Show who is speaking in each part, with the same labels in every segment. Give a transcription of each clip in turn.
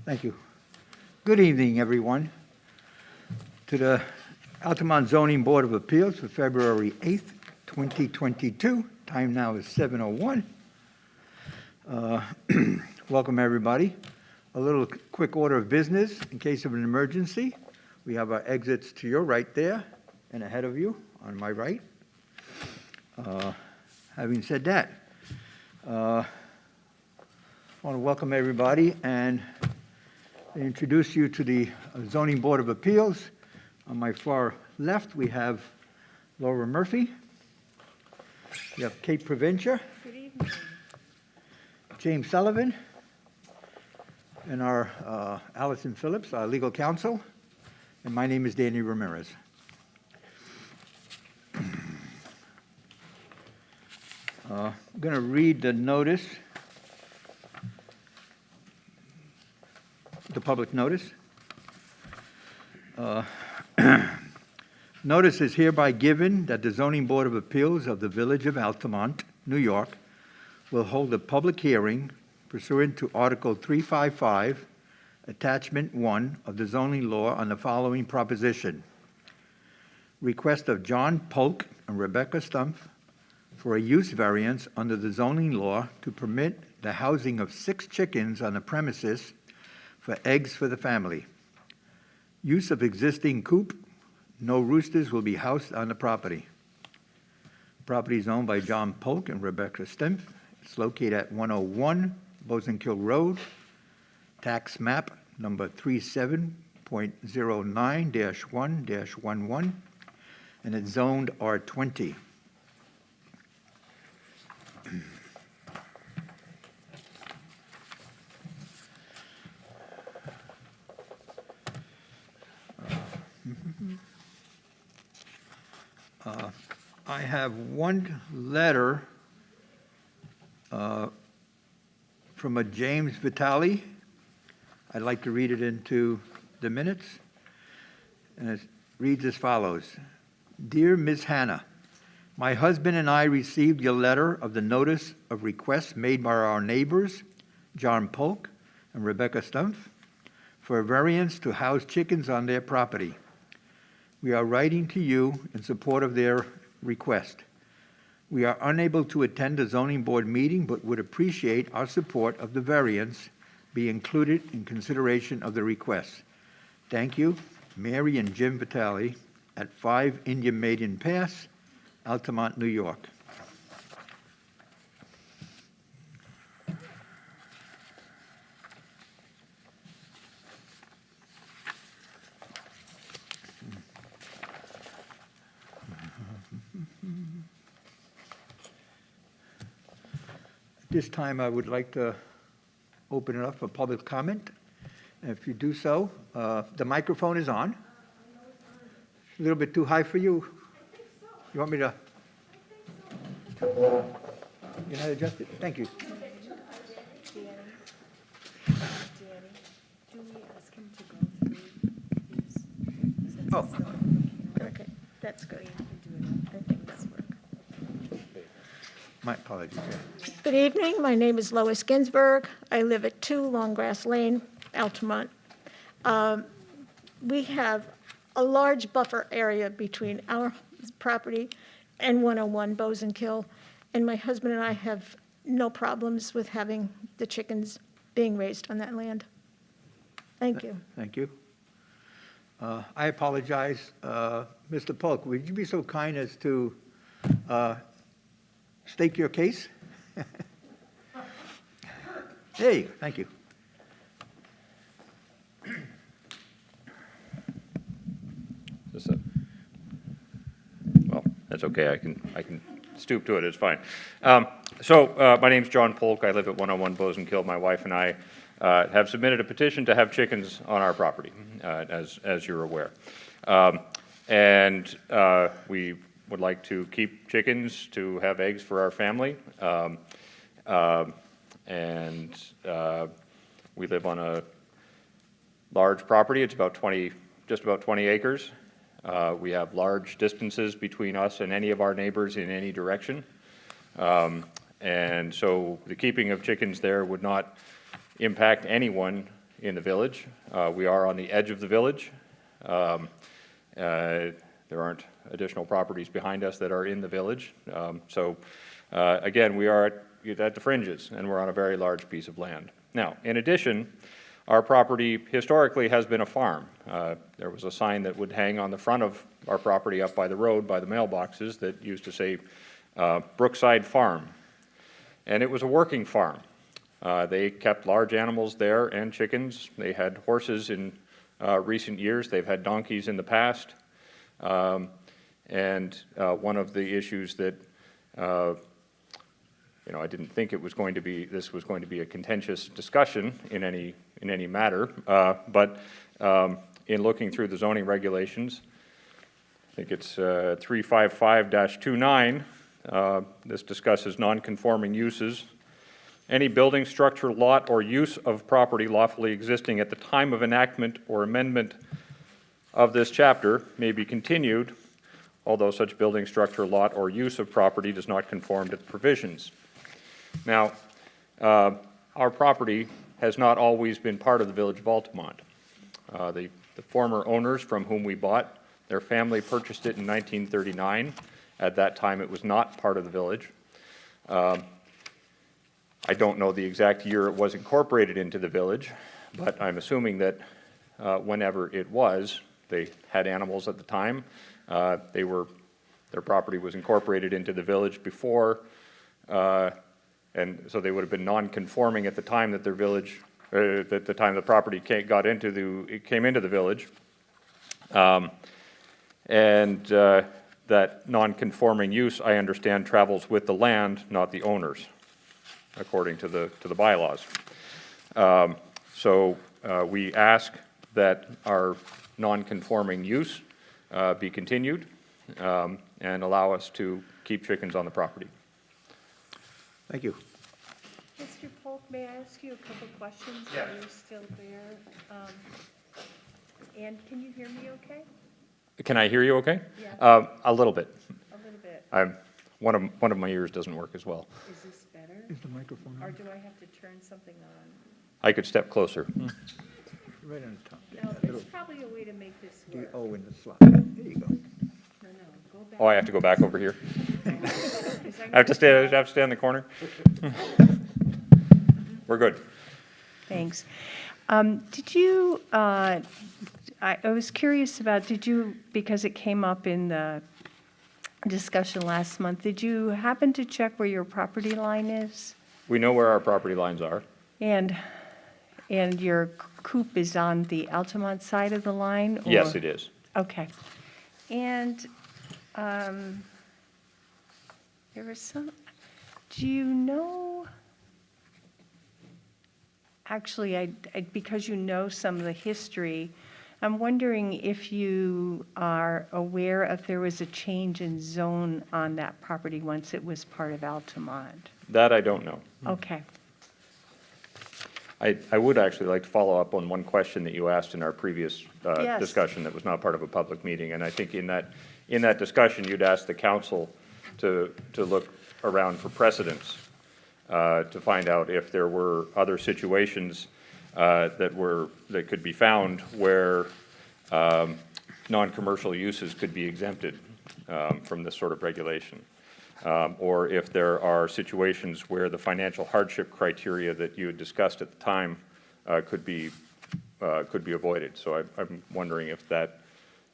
Speaker 1: Thank you. Good evening, everyone, to the Altamont Zoning Board of Appeals for February 8th, 2022. Time now is 7:01. Welcome, everybody. A little quick order of business in case of an emergency. We have our exits to your right there and ahead of you on my right. Having said that, I want to welcome everybody and introduce you to the Zoning Board of Appeals. On my far left, we have Laura Murphy. We have Kate Provencher.
Speaker 2: Good evening.
Speaker 1: James Sullivan. And our Allison Phillips, our legal counsel. And my name is Danny Ramirez. I'm going to read the notice, the public notice. Notice is hereby given that the Zoning Board of Appeals of the Village of Altamont, New York, will hold a public hearing pursuant to Article 355, Attachment 1 of the zoning law on the following proposition. Request of John Polk and Rebecca Stumpf for a use variance under the zoning law to permit the housing of 6 chickens on the premises for eggs for the family. Use of existing coop. No roosters will be housed on the property. Property is owned by John Polk and Rebecca Stumpf. It's located at 101 Bosanquille Road, tax map number 37.09-1-11, and it's zoned R20. I have one letter from a James Vitale. I'd like to read it into the minutes. And it reads as follows. Dear Ms. Hannah, my husband and I received your letter of the notice of request made by our neighbors, John Polk and Rebecca Stumpf, for a variance to house chickens on their property. We are writing to you in support of their request. We are unable to attend the zoning board meeting, but would appreciate our support of the variance be included in consideration of the request. Thank you, Mary and Jim Vitale at 5 Indian Maiden Pass, Altamont, New York. This time I would like to open it up for public comment. And if you do so, the microphone is on. A little bit too high for you.
Speaker 2: I think so.
Speaker 1: You want me to?
Speaker 2: I think so.
Speaker 1: You know how to adjust it? Thank you.
Speaker 2: Danny, do we ask him to go through these? Since
Speaker 1: Oh,
Speaker 2: it's still a public hearing?
Speaker 1: okay.
Speaker 2: That's good. I think that'll work.
Speaker 1: My apologies. Yeah.
Speaker 3: Good evening. My name is Lois Ginsburg. I live at 2 Longgrass Lane, Altamont. We have a large buffer area between our property and 101 Bosanquille, and my husband and I have no problems with having the chickens being raised on that land. Thank you.
Speaker 1: Thank you. I apologize. Mr. Polk, would you be so kind as to state your case? There you go. Thank you.
Speaker 4: Well, that's okay. I can stoop to it. It's fine. My name's John Polk. I live at 101 Bosanquille. My wife and I have submitted a petition to have chickens on our property, as you're aware. We would like to keep chickens to have eggs for our family. We live on a large property. It's about just about 20 acres. We have large distances between us and any of our neighbors in any direction. And so the keeping of chickens there would not impact anyone in the village. We are on the edge of the village. There aren't additional properties behind us that are in the village. Again, we are at the fringes, and we're on a very large piece of land. Now, in addition, our property historically has been a farm. There was a sign that would hang on the front of our property up by the road, by the mailboxes, that used to say Brookside Farm. And it was a working farm. They kept large animals there and chickens. They had horses in recent years. They've had donkeys in the past. One of the issues that, I didn't think this was going to be a contentious discussion in any matter, but in looking through the zoning regulations, I think it's 355-29, this discusses non-conforming uses. Any building, structure, lot, or use of property lawfully existing at the time of enactment or amendment of this chapter may be continued, although such building, structure, lot, or use of property does not conform to the provisions. Now, our property has not always been part of the Village of Altamont. The former owners from whom we bought, their family purchased it in 1939. At that time, it was not part of the village. I don't know the exact year it was incorporated into the village, but I'm assuming that whenever it was, they had animals at the time. Their property was incorporated into the village before, and so they would have been non-conforming at the time that their village, at the time the property came into the village. That non-conforming use, I understand, travels with the land, not the owners, according to the bylaws. We ask that our non-conforming use be continued and allow us to keep chickens on the property.
Speaker 1: Thank you.
Speaker 2: Mr. Polk, may I ask you a couple questions?
Speaker 4: Yeah.
Speaker 2: While you're still there? And can you hear me okay?
Speaker 4: Can I hear you okay?
Speaker 2: Yeah.
Speaker 4: A little bit.
Speaker 2: A little bit.
Speaker 4: One of my ears doesn't work as well.
Speaker 2: Is this better?
Speaker 1: Is the microphone
Speaker 2: Or
Speaker 1: on?
Speaker 2: do I have to turn something on?
Speaker 4: I could step closer.
Speaker 1: Right on the top.
Speaker 2: No, there's probably a way to make this work.
Speaker 1: Oh, in the slot. There you go.
Speaker 2: No, go back.
Speaker 4: Oh, I have to go back over here?
Speaker 2: Is that
Speaker 4: I have to stay in the corner? We're good.
Speaker 2: Thanks. Did you, I was curious about, because it came up in the discussion last month, did you happen to check where your property line is?
Speaker 4: We know where our property lines are.
Speaker 2: And your coop is on the Altamont side of the line?
Speaker 4: Yes, it is.
Speaker 2: Okay. And there was some, do you know, actually, because you know some of the history, I'm wondering if you are aware if there was a change in zone on that property once it was part of Altamont?
Speaker 4: That I don't know.
Speaker 2: Okay.
Speaker 4: I would actually like to follow up on one question that you asked in our previous
Speaker 2: Yes.
Speaker 4: discussion that was not part of a public meeting. And I think in that discussion, you'd asked the council to look around for precedents to find out if there were other situations that could be found where non-commercial uses could be exempted from this sort of regulation. Or if there are situations where the financial hardship criteria that you had discussed at the time could be avoided. So I'm wondering if that,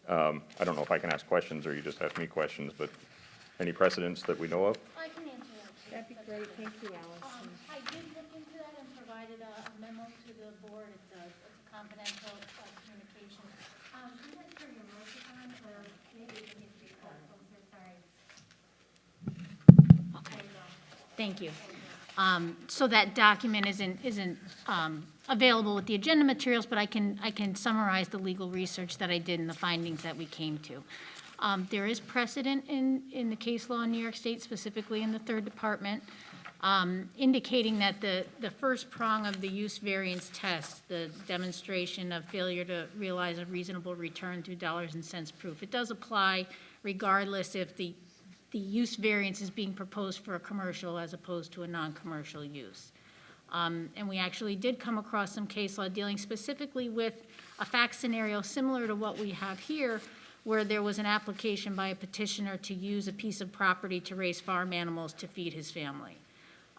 Speaker 4: I don't know if I can ask questions or you just ask me questions, but any precedents that we know of?
Speaker 5: I can answer that.
Speaker 2: That'd be great. Thank you, Allison.
Speaker 5: I did look into that and provided a memo to the board. It's a confidential communication. I'm not sure your voice is on, or maybe you can speak up closer, sorry. Okay, thank you. So that document isn't available with the agenda materials, but I can summarize the legal research that I did and the findings that we came to. There is precedent in the case law in New York State, specifically in the third department, indicating that the first prong of the use variance test, the demonstration of failure to realize a reasonable return through dollars and cents proof, it does apply regardless if the use variance is being proposed for a commercial as opposed to a non-commercial use. And we actually did come across some case law dealing specifically with a fact scenario similar to what we have here, where there was an application by a petitioner to use a piece of property to raise farm animals to feed his family.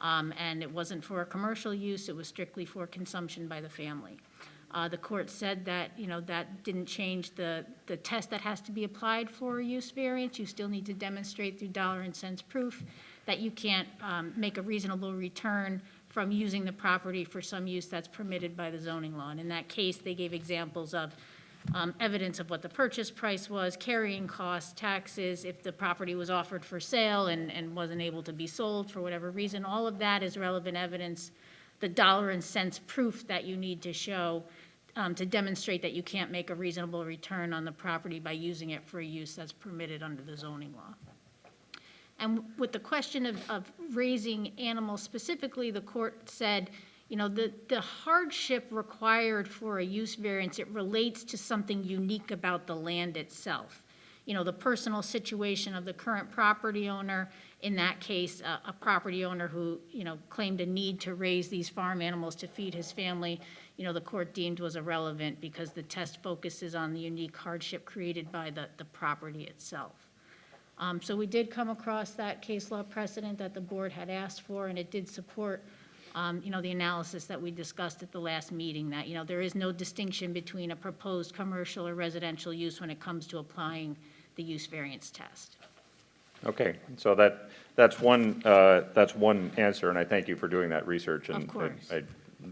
Speaker 5: And it wasn't for a commercial use, it was strictly for consumption by the family. The court said that, that didn't change the test that has to be applied for a use variance. You still need to demonstrate through dollar and cents proof that you can't make a reasonable return from using the property for some use that's permitted by the zoning law. And in that case, they gave examples of evidence of what the purchase price was, carrying costs, taxes, if the property was offered for sale and wasn't able to be sold for whatever reason. All of that is relevant evidence, the dollar and cents proof that you need to show to demonstrate that you can't make a reasonable return on the property by using it for a use that's permitted under the zoning law. And with the question of raising animals specifically, the court said, the hardship required for a use variance, it relates to something unique about the land itself. The personal situation of the current property owner, in that case, a property owner who, claimed a need to raise these farm animals to feed his family, the court deemed was irrelevant because the test focuses on the unique hardship created by the property itself. So we did come across that case law precedent that the board had asked for, and it did support the analysis that we discussed at the last meeting, that, there is no distinction between a proposed commercial or residential use when it comes to applying the use variance test.
Speaker 4: Okay, so that's one answer, and I thank you for doing that research. And
Speaker 5: Of course.
Speaker 4: I'd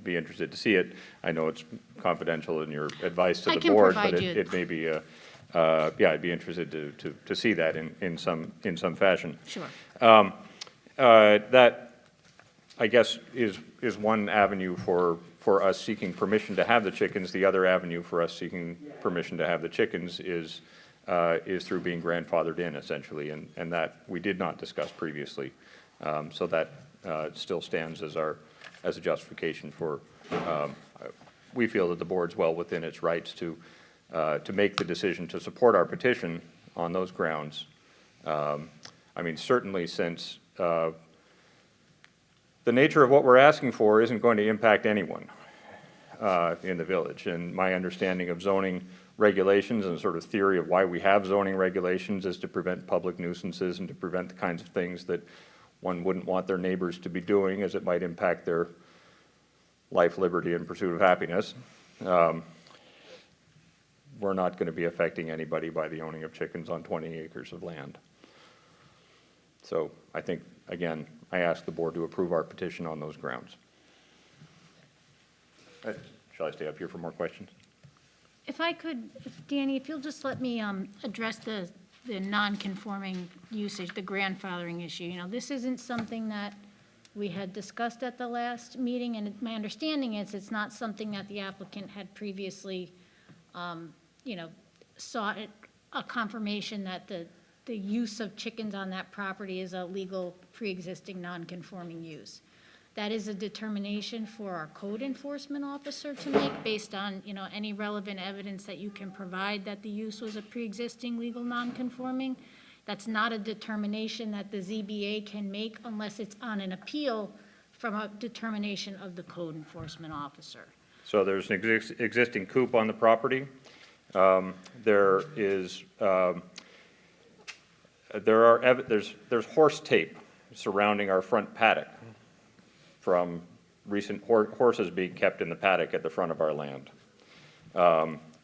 Speaker 4: be interested to see it. I know it's confidential in your advice to
Speaker 5: I
Speaker 4: the
Speaker 5: can
Speaker 4: board,
Speaker 5: provide
Speaker 4: but
Speaker 5: you-
Speaker 4: it may be, I'd be interested to see that in some fashion.
Speaker 5: Sure.
Speaker 4: That, I guess, is one avenue for us seeking permission to have the chickens. The other avenue for us seeking permission to have the chickens is through being grandfathered in, essentially, and that we did not discuss previously. So that still stands as a justification for, we feel that the board's well within its rights to make the decision to support our petition on those grounds. I mean, certainly since the nature of what we're asking for isn't going to impact anyone in the village. And my understanding of zoning regulations and sort of theory of why we have zoning regulations is to prevent public nuisances and to prevent the kinds of things that one wouldn't want their neighbors to be doing, as it might impact their life, liberty, and pursuit of happiness. We're not going to be affecting anybody by the owning of chickens on 20 acres of land. So I think, again, I ask the board to approve our petition on those grounds. Shall I stay up here for more questions?
Speaker 5: If I could, Danny, if you'll just let me address the non-conforming usage, the grandfathering issue. This isn't something that we had discussed at the last meeting, and my understanding is it's not something that the applicant had previously, sought a confirmation that the use of chickens on that property is a legal pre-existing non-conforming use. That is a determination for our code enforcement officer to make based on, any relevant evidence that you can provide that the use was a pre-existing legal non-conforming. That's not a determination that the ZBA can make unless it's on an appeal from a determination of the code enforcement officer.
Speaker 4: So there's an existing coop on the property. There's horse tape surrounding our front paddock from recent horses being kept in the paddock at the front of our land.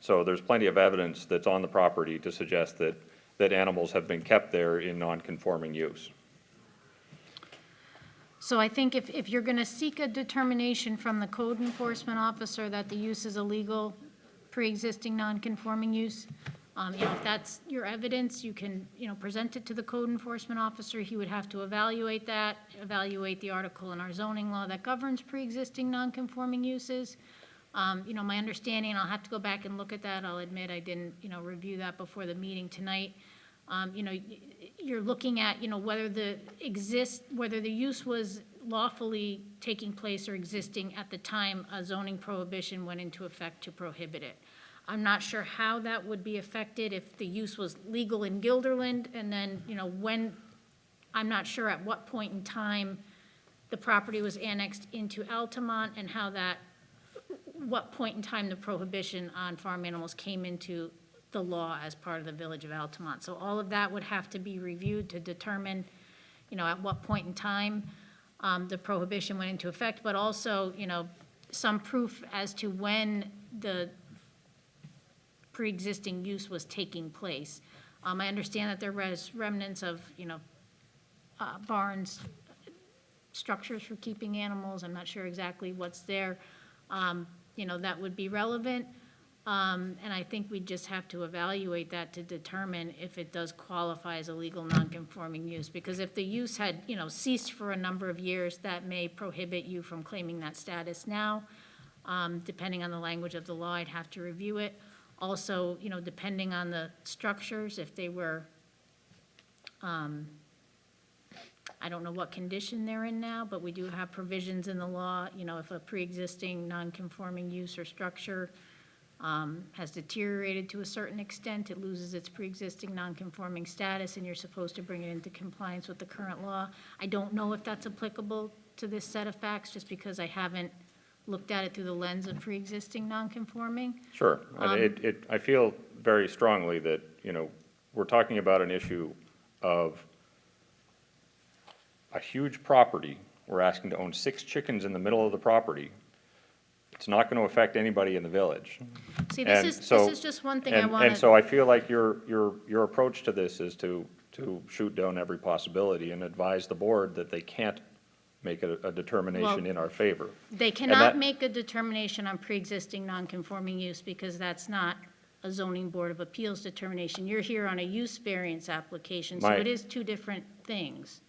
Speaker 4: So there's plenty of evidence that's on the property to suggest that animals have been kept there in non-conforming use.
Speaker 5: So I think if you're going to seek a determination from the code enforcement officer that the use is a legal pre-existing non-conforming use, if that's your evidence, you can, present it to the code enforcement officer. He would have to evaluate that, evaluate the article in our zoning law that governs pre-existing non-conforming uses. My understanding, and I'll have to go back and look at that, I'll admit I didn't, review that before the meeting tonight. You're looking at, whether the use was lawfully taking place or existing at the time a zoning prohibition went into effect to prohibit it. I'm not sure how that would be affected if the use was legal in Guilderland, and then, I'm not sure at what point in time the property was annexed into Altamont and how that, what point in time the prohibition on farm animals came into the law as part of the Village of Altamont. So all of that would have to be reviewed to determine, at what point in time the prohibition went into effect, but also, some proof as to when the pre-existing use was taking place. I understand that there was remnants of, barns, structures for keeping animals. I'm not sure exactly what's there, that would be relevant. And I think we just have to evaluate that to determine if it does qualify as a legal nonconforming use. Because if the use had, ceased for a number of years, that may prohibit you from claiming that status now. Depending on the language of the law, I'd have to review it. Also, depending on the structures, if they were, I don't know what condition they're in now, but we do have provisions in the law, if a pre-existing non-conforming use or structure has deteriorated to a certain extent, it loses its pre-existing non-conforming status, and you're supposed to bring it into compliance with the current law. I don't know if that's applicable to this set of facts, just because I haven't looked at it through the lens of pre-existing non-conforming.
Speaker 4: Sure. And I feel very strongly that, we're talking about an issue of a huge property. We're asking to own 6 chickens in the middle of the property. It's not going to affect anybody in the village.
Speaker 5: See,
Speaker 4: And
Speaker 5: this
Speaker 4: so-
Speaker 5: is just one thing I
Speaker 4: And
Speaker 5: want
Speaker 4: so I feel like your approach to this is to shoot down every possibility and advise the board that they can't make a determination
Speaker 5: Well,
Speaker 4: in our favor.
Speaker 5: They
Speaker 4: that-
Speaker 5: cannot make a determination on pre-existing non-conforming use because that's not a zoning board of appeals determination. You're here on a use variance application, so
Speaker 4: My-
Speaker 5: it is 2 different things.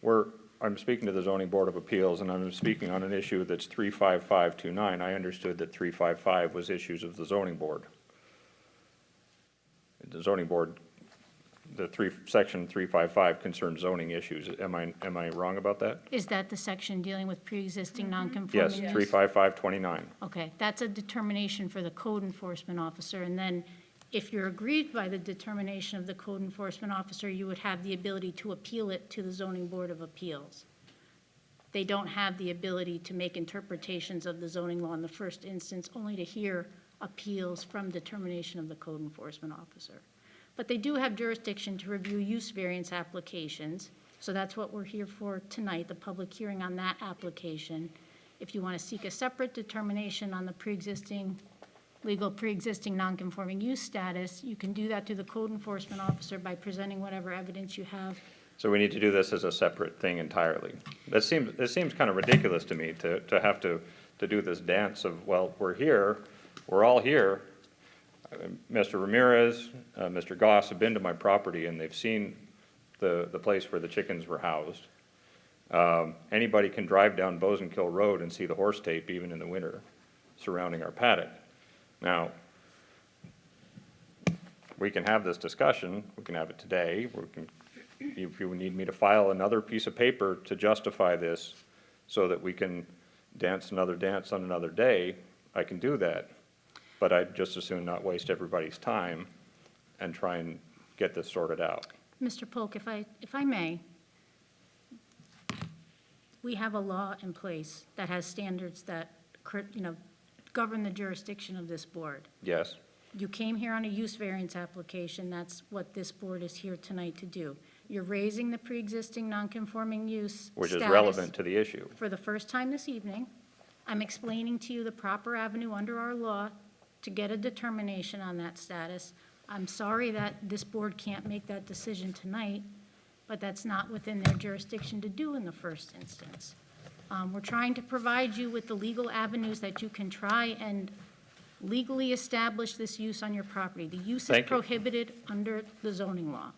Speaker 4: I'm speaking to the zoning board of appeals, and I'm speaking on an issue that's 35529. I understood that 355 was issues of the zoning board. The zoning board, section 355 concerns zoning issues. Am I wrong about that?
Speaker 5: Is that the section dealing with pre-existing non-conforming
Speaker 4: Yes,
Speaker 5: use?
Speaker 4: 35529.
Speaker 5: Okay, that's a determination for the code enforcement officer, and then if you're aggrieved by the determination of the code enforcement officer, you would have the ability to appeal it to the zoning board of appeals. They don't have the ability to make interpretations of the zoning law in the first instance, only to hear appeals from determination of the code enforcement officer. But they do have jurisdiction to review use variance applications, so that's what we're here for tonight, the public hearing on that application. If you want to seek a separate determination on the legal pre-existing non-conforming use status, you can do that to the code enforcement officer by presenting whatever evidence you have.
Speaker 4: So we need to do this as a separate thing entirely. It seems kind of ridiculous to me to have to do this dance of, well, we're here, we're all here. Mr. Ramirez, Mr. Goss have been to my property and they've seen the place where the chickens were housed. Anybody can drive down Bozenkill Road and see the horse tape even in the winter surrounding our paddock. Now, we can have this discussion, we can have it today, if you need me to file another piece of paper to justify this so that we can dance another dance on another day, I can do that. But I'd just as soon not waste everybody's time and try and get this sorted out.
Speaker 5: Mr. Polk, if I may, we have a law in place that has standards that, govern the jurisdiction of this board.
Speaker 4: Yes?
Speaker 5: You came here on a use variance application. That's what this board is here tonight to do. You're raising the pre-existing non-conforming use
Speaker 4: Which is
Speaker 5: status
Speaker 4: relevant to the issue.
Speaker 5: for the first time this evening. I'm explaining to you the proper avenue under our law to get a determination on that status. I'm sorry that this board can't make that decision tonight, but that's not within their jurisdiction to do in the first instance. We're trying to provide you with the legal avenues that you can try and legally establish this use on your property. The use is
Speaker 4: Thank you.
Speaker 5: prohibited under the zoning law.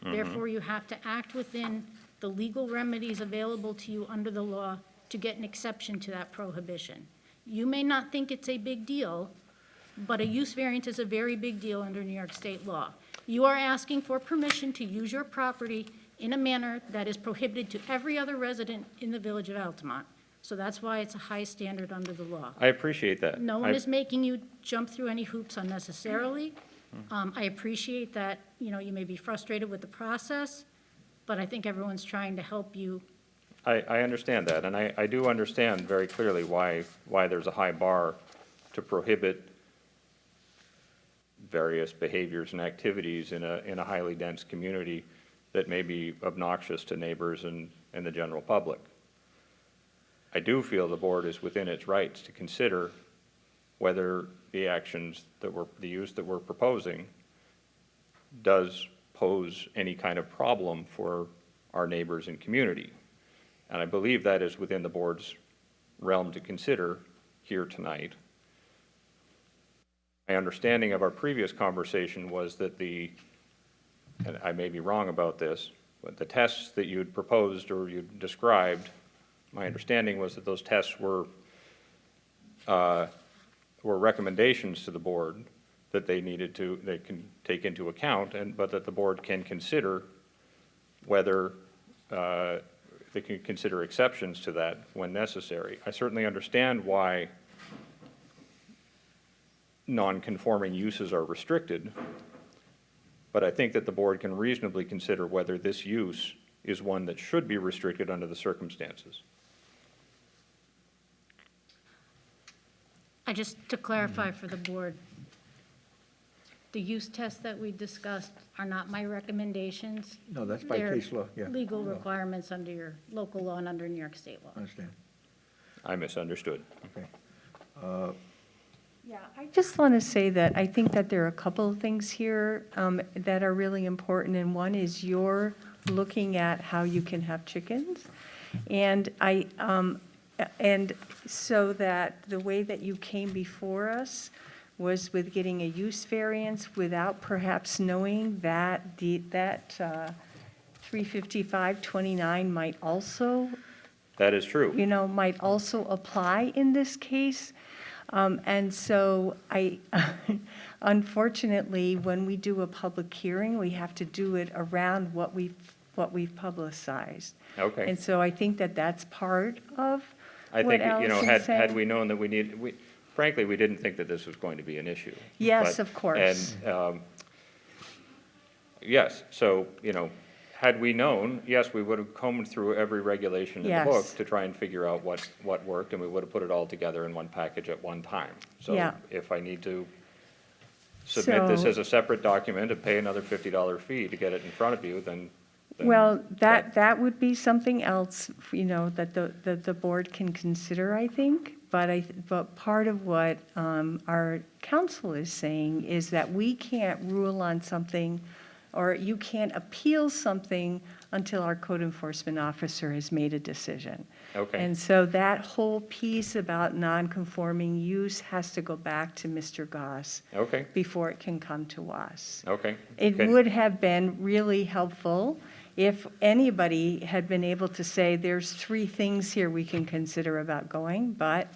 Speaker 5: Therefore, you have to act within the legal remedies available to you under the law to get an exception to that prohibition. You may not think it's a big deal, but a use variance is a very big deal under New York state law. You are asking for permission to use your property in a manner that is prohibited to every other resident in the village of Altamont. So that's why it's a high standard under the law.
Speaker 4: I appreciate that.
Speaker 5: No one is making you jump through any hoops unnecessarily. I appreciate that, you may be frustrated with the process, but I think everyone's trying to help you
Speaker 4: I understand that, and I do understand very clearly why there's a high bar to prohibit various behaviors and activities in a highly dense community that may be obnoxious to neighbors and the general public. I do feel the board is within its rights to consider whether the actions the use that we're proposing does pose any kind of problem for our neighbors and community. And I believe that is within the board's realm to consider here tonight. My understanding of our previous conversation was that and I may be wrong about this, but the tests that you had proposed or you described, my understanding was that those tests were recommendations to the board that they can take into account, but that the board can consider whether they can consider exceptions to that when necessary. I certainly understand why non-conforming uses are restricted, but I think that the board can reasonably consider whether this use is one that should be restricted under the circumstances.
Speaker 5: Just to clarify for the board, the use tests that we discussed are not my recommendations.
Speaker 1: No, that's by
Speaker 5: They're
Speaker 1: case law, yeah.
Speaker 5: legal
Speaker 1: Law.
Speaker 5: requirements under your local law and under New York State law.
Speaker 1: I understand.
Speaker 4: I misunderstood.
Speaker 1: Okay.
Speaker 2: Yeah, I just want to say that I think that there are a couple of things here that are really important, and one is you're looking at how you can have chickens, and and so that the way that you came before us was with getting a use variance without perhaps knowing that that 355-29 might also,
Speaker 4: That is true.
Speaker 2: might also apply in this case. And so unfortunately, when we do a public hearing, we have to do it around what we've publicized.
Speaker 4: Okay.
Speaker 2: And so I think that that's part of
Speaker 4: I
Speaker 2: what
Speaker 4: think,
Speaker 2: Allison's
Speaker 4: had
Speaker 2: saying.
Speaker 4: we known that frankly, we didn't think that this was going to be an issue.
Speaker 2: Yes,
Speaker 4: But-
Speaker 2: of course.
Speaker 4: And, yes, so, had we known, yes, we would have combed through every regulation in the book
Speaker 2: Yes.
Speaker 4: to try and figure out what worked, and we would have put it all together in one package at one time.
Speaker 2: Yeah.
Speaker 4: So if I need to submit this
Speaker 2: So-
Speaker 4: as a separate document and pay another $50 fee to get it in front of you, then
Speaker 2: Well, that would be something else, that the board can consider, I think. But part of what our council is saying is that we can't rule on something, or you can't appeal something until our code enforcement officer has made a decision.
Speaker 4: Okay.
Speaker 2: And so that whole piece about non-conforming use has to go back to Mr. Goss
Speaker 4: Okay,
Speaker 2: before it can come to us.
Speaker 4: okay.
Speaker 2: It
Speaker 4: Okay.
Speaker 2: would have been really helpful if anybody had been able to say, there's 3 things here we can consider about going, but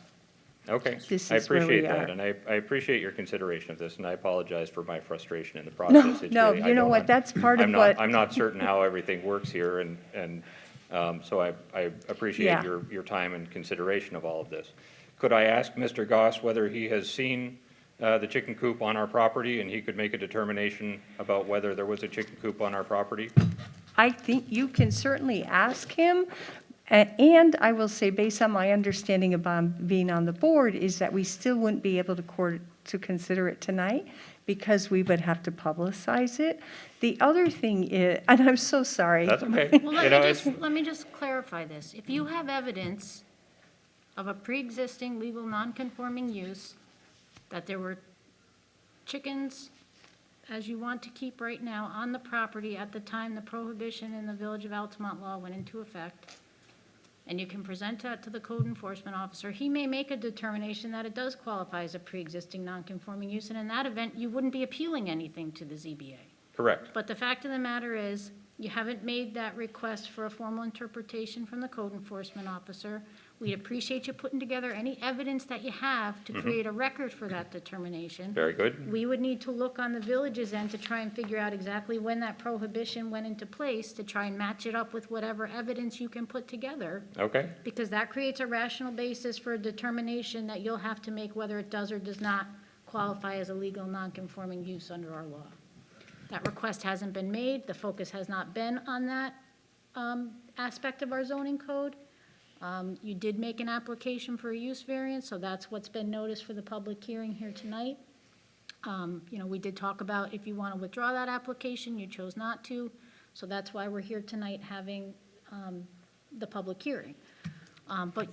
Speaker 4: Okay,
Speaker 2: This
Speaker 4: I
Speaker 2: is where we
Speaker 4: appreciate that,
Speaker 2: are.
Speaker 4: and I appreciate your consideration of this, and I apologize for my frustration in the process. It's
Speaker 2: no,
Speaker 4: really- I
Speaker 2: you know
Speaker 4: don't
Speaker 2: what,
Speaker 4: un-
Speaker 2: that's part of
Speaker 4: I'm not-
Speaker 2: what-
Speaker 4: I'm not certain how everything works here, and so I appreciate
Speaker 2: Yeah.
Speaker 4: your time and consideration of all of this. Could I ask Mr. Goss whether he has seen the chicken coop on our property, and he could make a determination about whether there was a chicken coop on our property?
Speaker 2: I think you can certainly ask him. And I will say, based on my understanding about being on the board, is that we still wouldn't be able to consider it tonight because we would have to publicize it. The other thing is, and I'm so sorry.
Speaker 4: That's okay.
Speaker 5: Well,
Speaker 4: You know, it's-
Speaker 5: let me just clarify this. If you have evidence of a pre-existing legal non-conforming use, that there were chickens, as you want to keep right now, on the property at the time the prohibition in the Village of Altamont law went into effect, and you can present that to the code enforcement officer, he may make a determination that it does qualify as a pre-existing non-conforming use, and in that event, you wouldn't be appealing anything to the ZBA.
Speaker 4: Correct.
Speaker 5: But the fact of the matter is, you haven't made that request for a formal interpretation from the code enforcement officer. We'd appreciate you putting together any evidence that you have to create a record for that determination.
Speaker 4: Very good.
Speaker 5: We would need to look on the village's end to try and figure out exactly when that prohibition went into place, to try and match it up with whatever evidence you can put together,
Speaker 4: Okay,
Speaker 5: because that creates a rational basis for a determination that you'll have to make whether it does or does not qualify as a legal non-conforming use under our law. That request hasn't been made, the focus has not been on that aspect of our zoning code. You did make an application for a use variance, so that's what's been noticed for the public hearing here tonight. We did talk about if you want to withdraw that application, you chose not to, so that's why we're here tonight having the public hearing. But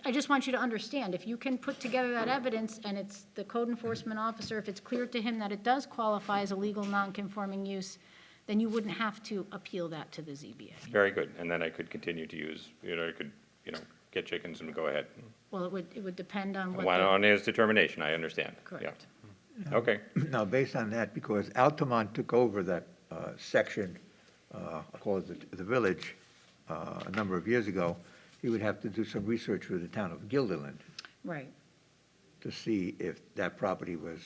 Speaker 5: I just want you to understand, if you can put together that evidence and it's the code enforcement officer, if it's clear to him that it does qualify as a legal non-conforming use, then you wouldn't have to appeal that to the ZBA.
Speaker 4: Very good, and then I could continue to use, I could, get chickens and go ahead.
Speaker 5: Well, it would depend on what.
Speaker 4: On his determination, I understand. Yeah.
Speaker 5: Correct.
Speaker 4: Okay,
Speaker 1: Now, based on that, because Altamont took over that section, called the village, a number of years ago, he would have to do some research with the town of Guilderland
Speaker 5: Right.
Speaker 1: to see if that property was,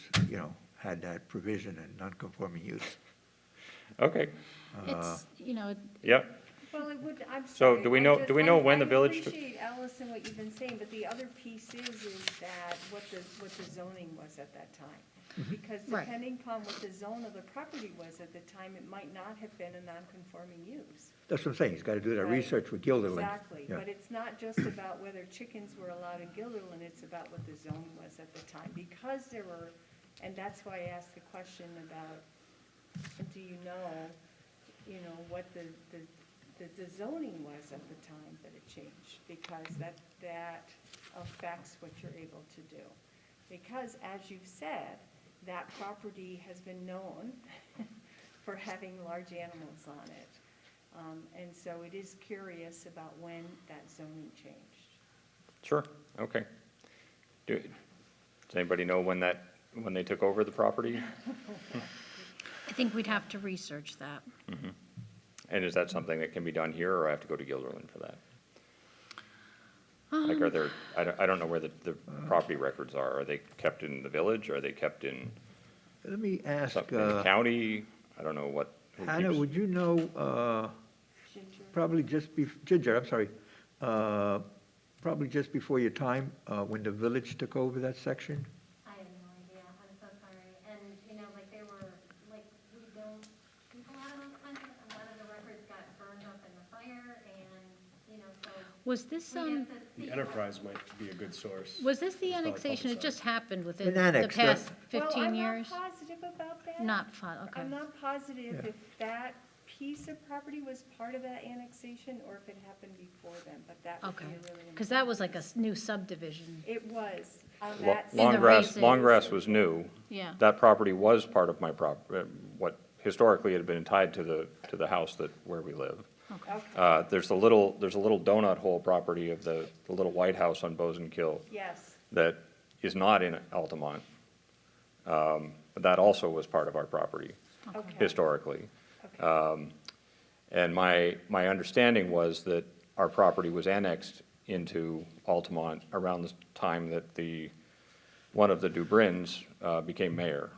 Speaker 1: had that provision and non-conforming use.
Speaker 4: okay,
Speaker 5: It's,
Speaker 4: yeah.
Speaker 6: Well, it would, I'm
Speaker 4: So
Speaker 6: sorry.
Speaker 4: do we know when the village took-
Speaker 6: I appreciate, Allison, what you've been saying, but the other piece is that what the zoning was at that time. Because
Speaker 5: Right.
Speaker 6: depending upon what the zone of the property was at the time, it might not have been a non-conforming use.
Speaker 1: That's what I'm saying, he's got to do that
Speaker 6: Right.
Speaker 1: research with Guilderland.
Speaker 6: Exactly,
Speaker 1: Yeah.
Speaker 6: but it's not just about whether chickens were allowed in Guilderland, it's about what the zone was at the time. Because there were, and that's why I asked the question about, do you know, what the zoning was at the time that it changed? Because that affects what you're able to do. Because, as you've said, that property has been known for having large animals on it. And so it is curious about when that zoning changed.
Speaker 4: Sure, okay. Does anybody know when they took over the property?
Speaker 5: I think we'd have to research that.
Speaker 4: And is that something that can be done here, or I have to go to Guilderland for that? Like, are there, I don't know where the property records are. Are they kept in the village? Are they kept in
Speaker 1: Let me ask,
Speaker 4: something in the county? I don't know what. who
Speaker 1: Hannah,
Speaker 4: keeps-
Speaker 1: would you know,
Speaker 6: Ginger?
Speaker 1: probably Ginger, I'm sorry, probably just before your time, when the village took over that section?
Speaker 7: I have no idea, I'm so sorry, and, they were, we don't keep a lot of those kinds of, a lot of the records got burned up in the fire, and, so
Speaker 5: Was this,
Speaker 7: we have to see.
Speaker 8: The enterprise might be a good source.
Speaker 5: was this the
Speaker 8: It's probably
Speaker 5: annexation? It just happened within
Speaker 1: An
Speaker 5: the
Speaker 1: annex,
Speaker 5: past 15
Speaker 6: Well,
Speaker 5: years?
Speaker 6: I'm not positive about that.
Speaker 5: Okay.
Speaker 6: I'm not positive
Speaker 1: Yeah.
Speaker 6: if that piece of property was part of that annexation or if it happened before then, but that would be
Speaker 5: Okay,
Speaker 6: a really.
Speaker 5: because that was like a new subdivision.
Speaker 6: It was, on
Speaker 4: Lo-
Speaker 6: that.
Speaker 5: In the
Speaker 4: Long grass,
Speaker 5: races.
Speaker 4: long grass was new.
Speaker 5: Yeah.
Speaker 4: That property was part of my what historically had been tied to the house where we live.
Speaker 6: Okay,
Speaker 4: There's a little donut hole property of the little white house on Bozen Kill
Speaker 6: yes,
Speaker 4: that is not in Altamont. But that also was part of our property
Speaker 6: okay.
Speaker 4: historically.
Speaker 6: Okay.
Speaker 4: And my understanding was that our property was annexed into Altamont around the time that one of the Dubrins became mayor.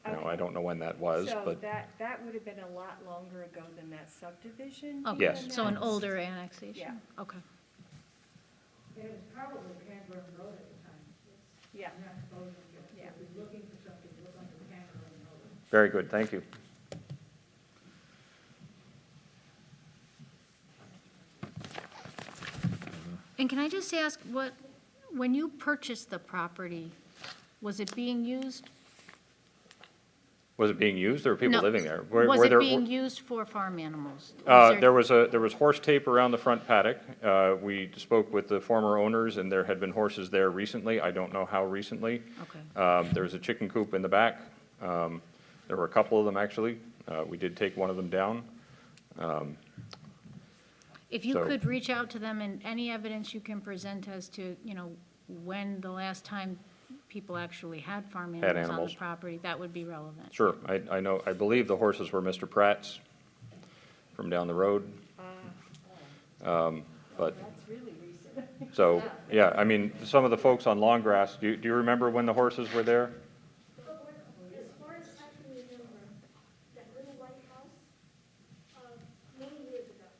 Speaker 4: I
Speaker 6: Okay.
Speaker 4: don't know when that was,
Speaker 6: So
Speaker 4: but
Speaker 6: that would have been a lot longer ago than that subdivision. being
Speaker 5: Okay,
Speaker 4: Yes.
Speaker 5: so an
Speaker 6: annexed.
Speaker 5: older annexation?
Speaker 6: Yeah.
Speaker 5: Okay.
Speaker 9: It was probably Cranberry Road at the time.
Speaker 6: Yeah,
Speaker 9: Not Bozeman.
Speaker 6: Yeah.
Speaker 9: If you're looking for something, look under Cranberry Road.
Speaker 4: very good, thank you.
Speaker 5: And can I just ask, when you purchased the property, was it being used?
Speaker 4: Was it being used? There were people
Speaker 5: No.
Speaker 4: living there.
Speaker 5: Was it being used for farm animals?
Speaker 4: There was horse tape around the front paddock. We spoke with the former owners, and there had been horses there recently. I don't know how recently.
Speaker 5: Okay.
Speaker 4: There was a chicken coop in the back. There were a couple of them, actually. We did take one of them down.
Speaker 5: If you
Speaker 4: So-
Speaker 5: could reach out to them and any evidence you can present as to, when the last time people actually had farm
Speaker 4: Had
Speaker 5: animals on
Speaker 4: animals.
Speaker 5: the property, that would be relevant.
Speaker 4: Sure, I believe the horses were Mr. Pratt's from down the road. But,
Speaker 6: that's really recent.
Speaker 4: so, yeah, I mean, some of the folks on Long Grass, do you remember when the horses were there?
Speaker 3: As far as I can remember, that little white house, many years ago,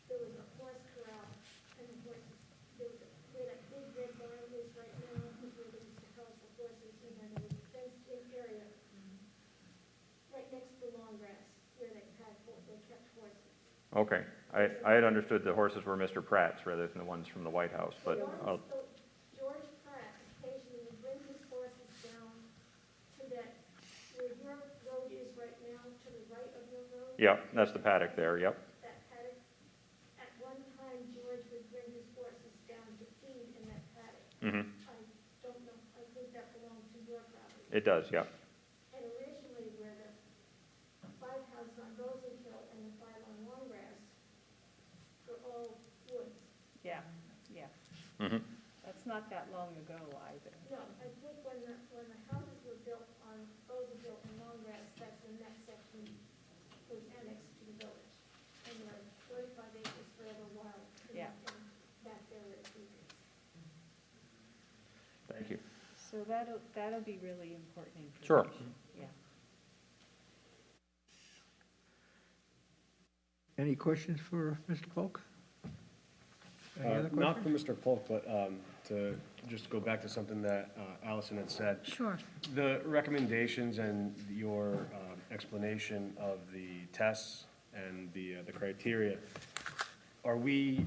Speaker 3: there was a horse corral and the horses, there was where that big red barn is right now, is where they used to house the horses, and then there was a fenced-in area right next to long grass where they kept horses.
Speaker 4: Okay. I had understood the horses were Mr. Pratt's rather than the ones from the White House, but I'll,
Speaker 3: George Pratt occasionally would bring his horses down to that, where your road is right now, to the right of your road.
Speaker 4: yeah, that's the paddock there, yep.
Speaker 3: That paddock. At one time, George would bring his horses down to feed in that paddock.
Speaker 4: Mm-hmm.
Speaker 3: I don't know, I think that belonged to your property.
Speaker 4: It does, yeah.
Speaker 3: And originally, where the 5 houses on Rosenhill and the 5 on Longgrass were all woods.
Speaker 6: Yeah, yeah.
Speaker 4: Mm-hmm.
Speaker 6: That's not that long ago either.
Speaker 3: No, I think when the houses were built on Rosenhill and Longgrass, that's when that section was annexed to the village. And there are 35 acres further wild.
Speaker 6: Yeah.
Speaker 3: And back there where it's acres.
Speaker 4: Thank you.
Speaker 6: So that'll be really important
Speaker 4: Sure.
Speaker 6: information. Yeah.
Speaker 1: Any questions for Mr. Polk? Any other
Speaker 8: Not for
Speaker 1: questions?
Speaker 8: Mr. Polk, but to just go back to something that Allison had said.
Speaker 5: Sure.
Speaker 8: The recommendations and your explanation of the tests and the criteria, are we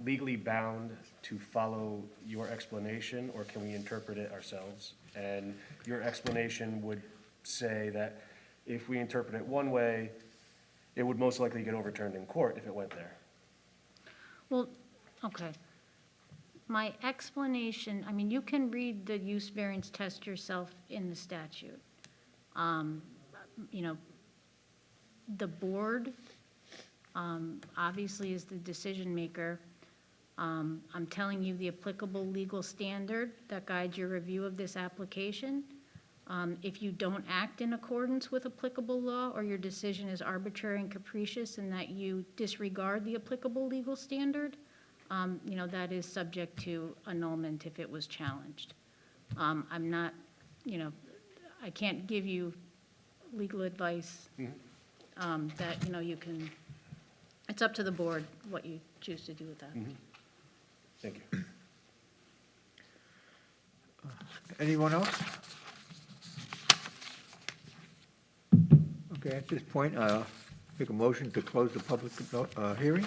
Speaker 8: legally bound to follow your explanation, or can we interpret it ourselves? And your explanation would say that if we interpret it one way, it would most likely get overturned in court if it went there.
Speaker 5: Well, okay. My explanation, I mean, you can read the use variance test yourself in the statute. You know, the board, obviously is the decision maker. I'm telling you the applicable legal standard that guides your review of this application. If you don't act in accordance with applicable law, or your decision is arbitrary and capricious and that you disregard the applicable legal standard, you know, that is subject to annulment if it was challenged. I'm not, you know, I can't give you legal advice that, you know, you can, it's up to the board what you choose to do with that.
Speaker 8: Thank you.
Speaker 1: Anyone else? Okay, at this point, make a motion to close the public hearing.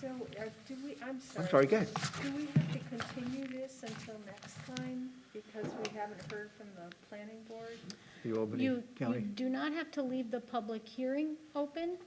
Speaker 6: So, I'm sorry.
Speaker 1: I'm sorry, go ahead.
Speaker 6: Do we have to continue this until next time because we haven't heard from the planning board?
Speaker 1: The Albany
Speaker 5: You
Speaker 1: County.
Speaker 5: do not have to leave the public hearing open,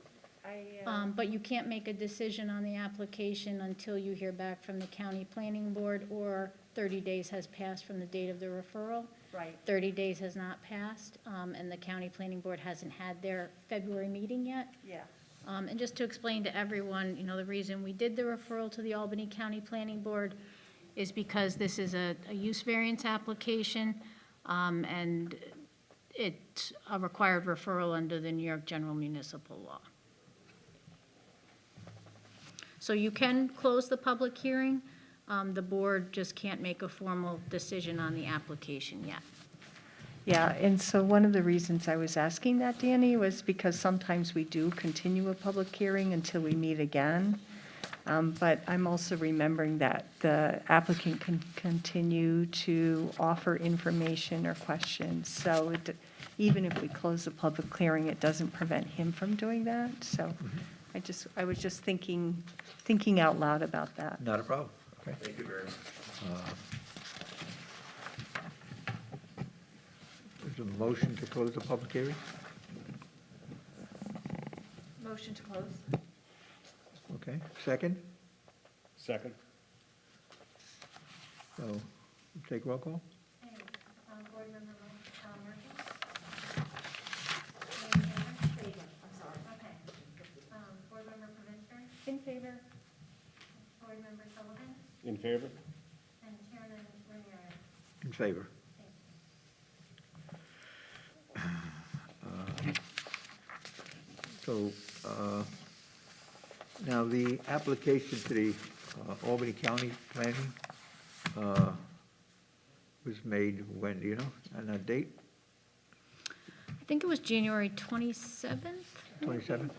Speaker 5: but you can't make a decision on the application until you hear back from the county planning board or 30 days has passed from the date of the referral.
Speaker 6: Right.
Speaker 5: 30 days has not passed, and the county planning board hasn't had their February meeting yet.
Speaker 6: Yeah.
Speaker 5: And just to explain to everyone, you know, the reason we did the referral to the Albany County Planning Board is because this is a use variance application, and it's a required referral under the New York General Municipal Law. So you can close the public hearing. The board just can't make a formal decision on the application yet.
Speaker 2: Yeah, and so one of the reasons I was asking that, Danny, was because sometimes we do continue a public hearing until we meet again. But I'm also remembering that the applicant can continue to offer information or questions. So even if we close the public hearing, it doesn't prevent him from doing that. So I was just thinking out loud about that.
Speaker 1: Not a problem, okay.
Speaker 4: Thank you very much.
Speaker 1: There's a motion to close the public hearing.
Speaker 6: Motion to close?
Speaker 1: Okay, second?
Speaker 8: Second?
Speaker 1: So, take roll call?
Speaker 7: Okay, board member Murphy? In favor? I'm sorry. Okay. Board member Provencher?
Speaker 6: In favor?
Speaker 7: Board member Sullivan?
Speaker 8: In favor?
Speaker 7: And Chairman Ramirez?
Speaker 1: In favor. So, now the application to the Albany County Planning was made when, do you know, on that date,
Speaker 5: I think it was January 27th?
Speaker 1: 27?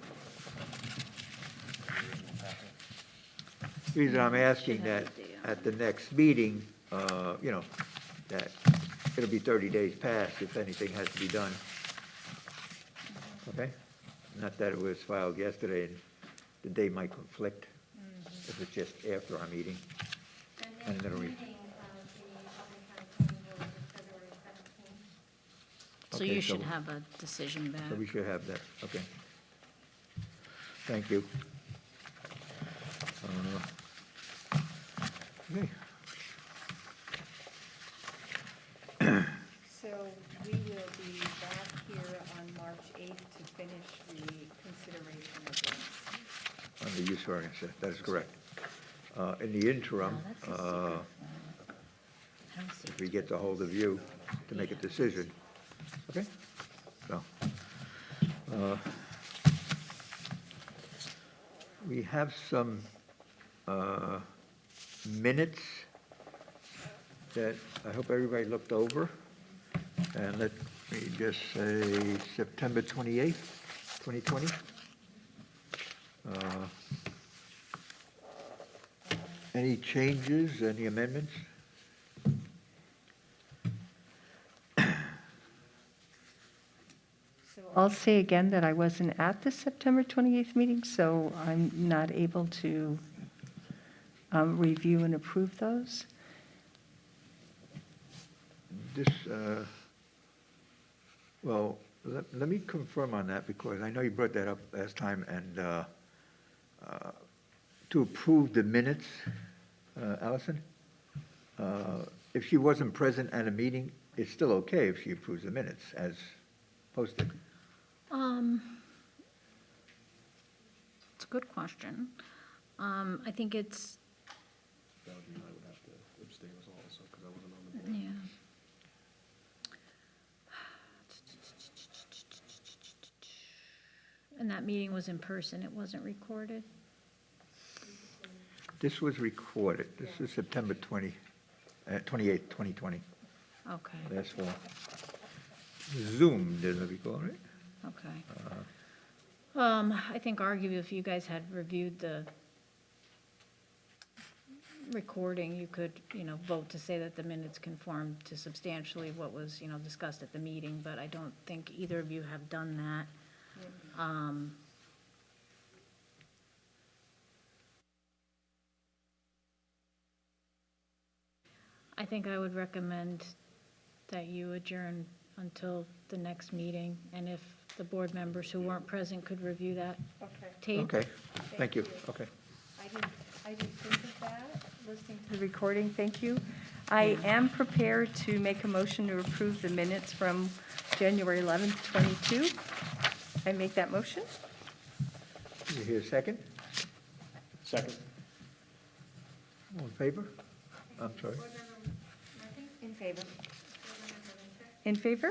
Speaker 1: Reason I'm asking that at the next meeting, you know, that it'll be 30 days past if anything has to be done. Okay? Not that it was filed yesterday and the day might conflict if it's just after our meeting.
Speaker 7: The
Speaker 1: And
Speaker 7: next
Speaker 1: then we-
Speaker 7: meeting of the Albany County Planning Board is February 17th.
Speaker 5: So
Speaker 1: Okay,
Speaker 5: you
Speaker 1: so-
Speaker 5: should have a decision back.
Speaker 1: So we should have that, okay. Thank you. Okay.
Speaker 6: So we will be back here on March 8th to finish the consideration of this.
Speaker 1: On the use variance, that is correct. In the interim,
Speaker 5: No, that's a secret form. I don't see
Speaker 1: if we get to hold of you to make a decision, okay? So, we have some minutes that I hope everybody looked over. And let me just say September 28th, 2020. Any changes, any amendments?
Speaker 6: So
Speaker 2: I'll say again that I wasn't at the September 28th meeting, so I'm not able to review and approve those.
Speaker 1: This, well, let me confirm on that, because I know you brought that up last time, and to approve the minutes, Allison, if she wasn't present at a meeting, it's still okay if she approves the minutes as posted.
Speaker 5: It's a good question. I think it's,
Speaker 8: Valerie and I would have to abstain as well, also, because I wasn't on the board.
Speaker 5: yeah. And that meeting was in person, it wasn't recorded?
Speaker 1: This was recorded. This is September 28th, 2020,
Speaker 5: Okay,
Speaker 1: last fall. Zoom, didn't recall, right?
Speaker 5: okay. I think arguably if you guys had reviewed the recording, you could, vote to say that the minutes conform to substantially what was, discussed at the meeting, but I don't think either of you have done that. I think I would recommend that you adjourn until the next meeting, and if the board members who weren't present could review that
Speaker 6: Okay.
Speaker 5: tape.
Speaker 1: Okay, thank you, okay.
Speaker 6: I didn't think of that, listening to
Speaker 2: The recording, thank you. I am prepared to make a motion to approve the minutes from January 11th, 22. I make that motion?
Speaker 1: You hear a second?
Speaker 8: Second?
Speaker 1: All in favor? I'm sorry.
Speaker 7: Board Member Murphy?
Speaker 6: in favor.
Speaker 7: Board Member Livingston?
Speaker 2: In favor?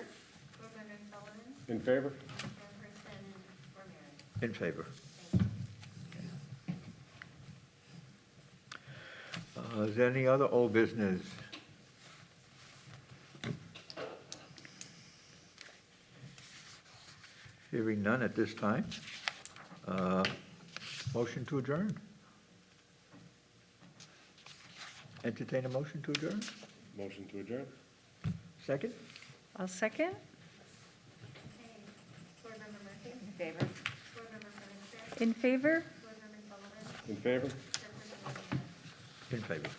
Speaker 7: Board Member Sullivan?
Speaker 8: In favor?
Speaker 7: Chairperson Ramirez?
Speaker 1: In favor. Is there any other old business? Hearing none at this time. Motion to adjourn? Entertain a motion to adjourn?
Speaker 8: Motion to adjourn?
Speaker 1: Second?
Speaker 2: I'll second.
Speaker 7: Okay. Board Member Murphy?
Speaker 6: In favor.
Speaker 7: Board Member Livingston?
Speaker 2: In favor?
Speaker 7: Board Member Sullivan?
Speaker 8: In favor?
Speaker 7: Chairperson Ramirez?
Speaker 1: In favor.